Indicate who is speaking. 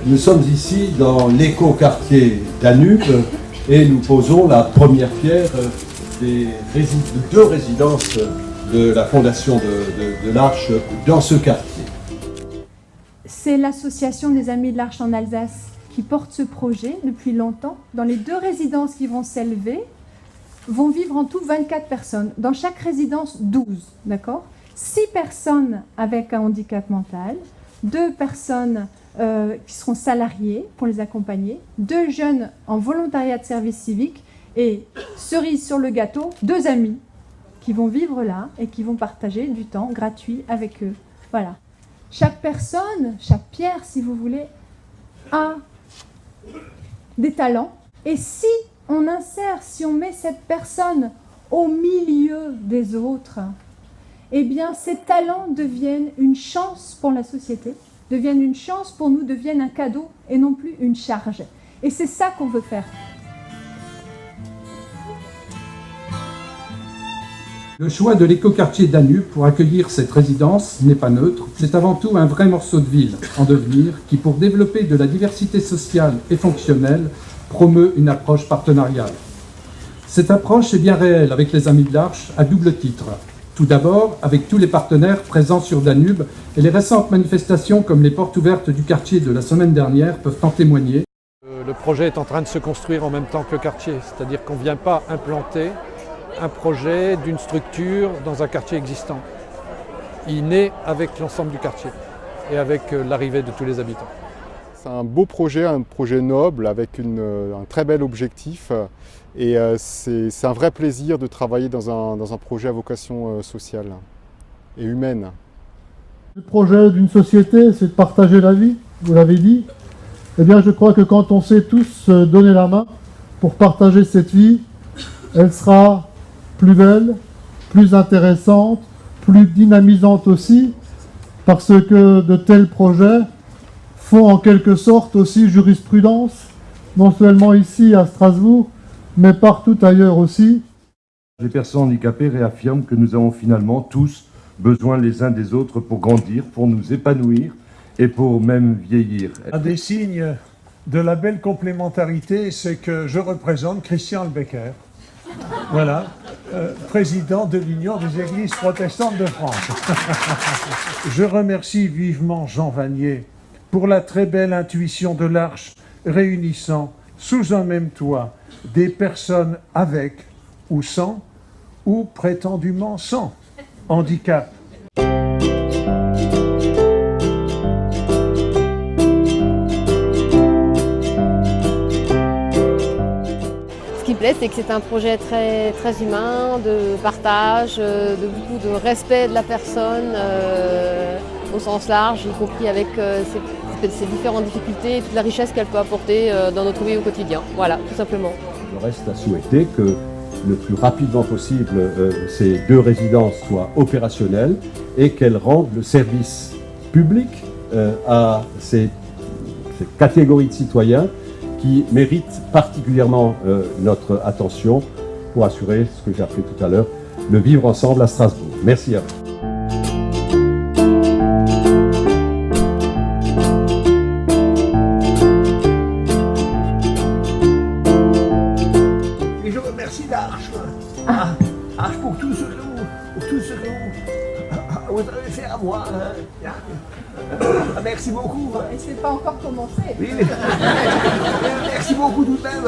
Speaker 1: Nous sommes ici dans l'écoquartier Danube et nous posons la première pierre de deux résidences de la fondation de l'Arche dans ce quartier.
Speaker 2: C'est l'association des Amis de l'Arche en Alsace qui porte ce projet depuis longtemps. Dans les deux résidences qui vont s'élever, vont vivre en tout 24 personnes. Dans chaque résidence, 12, d'accord ? 6 personnes avec un handicap mental, 2 personnes qui seront salariées pour les accompagner, 2 jeunes en volontariat de service civique et, cerise sur le gâteau, 2 amis qui vont vivre là et qui vont partager du temps gratuit avec eux. Voilà. Chaque personne, chaque pierre, si vous voulez, a des talents. Et si on insère, si on met cette personne au milieu des autres, eh bien, ces talents deviennent une chance pour la société, deviennent une chance pour nous, deviennent un cadeau et non plus une charge. Et c'est ça qu'on veut faire.
Speaker 3: Le choix de l'écoquartier Danube pour accueillir cette résidence n'est pas neutre. C'est avant tout un vrai morceau de ville en devenir qui, pour développer de la diversité sociale et fonctionnelle, promeut une approche partenariale. Cette approche est bien réelle avec les Amis de l'Arche à double titre. Tout d'abord, avec tous les partenaires présents sur Danube, et les récentes manifestations comme les portes ouvertes du quartier de la semaine dernière peuvent en témoigner.
Speaker 4: Le projet est en train de se construire en même temps que le quartier, c'est-à-dire qu'on ne vient pas implanter un projet d'une structure dans un quartier existant. Il naît avec l'ensemble du quartier et avec l'arrivée de tous les habitants.
Speaker 5: C'est un beau projet, un projet noble avec un très bel objectif et c'est un vrai plaisir de travailler dans un projet à vocation sociale et humaine.
Speaker 6: Le projet d'une société, c'est de partager la vie, vous l'avez dit. Eh bien, je crois que quand on sait tous se donner la main pour partager cette vie, elle sera plus belle, plus intéressante, plus dynamisante aussi, parce que de tels projets font en quelque sorte aussi jurisprudence, non seulement ici à Strasbourg, mais partout ailleurs aussi.
Speaker 7: Les personnes handicapées réaffirment que nous avons finalement tous besoin les uns des autres pour grandir, pour nous épanouir et pour même vieillir.
Speaker 8: Un des signes de la belle complémentarité, c'est que je représente Christian Becker. Voilà, président de l'Union des Églises protestantes de France. Je remercie vivement Jean Vanier pour la très belle intuition de l'Arche réunissant sous un même toit des personnes avec ou sans, ou prétendument sans, handicap.
Speaker 9: Ce qui plaît, c'est que c'est un projet très, très humain, de partage, de beaucoup de respect de la personne au sens large, y compris avec ses différentes difficultés et toute la richesse qu'elle peut apporter dans notre vie au quotidien. Voilà, tout simplement.
Speaker 1: Il reste à souhaiter que le plus rapidement possible ces deux résidences soient opérationnelles et qu'elles rendent le service public à ces catégories de citoyens qui méritent particulièrement notre attention pour assurer ce que j'ai appelé tout à l'heure, le vivre ensemble à Strasbourg. Merci à vous.
Speaker 10: Et je remercie l'Arche. Arche pour tout ce que vous avez fait à moi. Merci beaucoup.
Speaker 2: Et c'est pas encore commencé.
Speaker 10: Oui, merci beaucoup tout de même.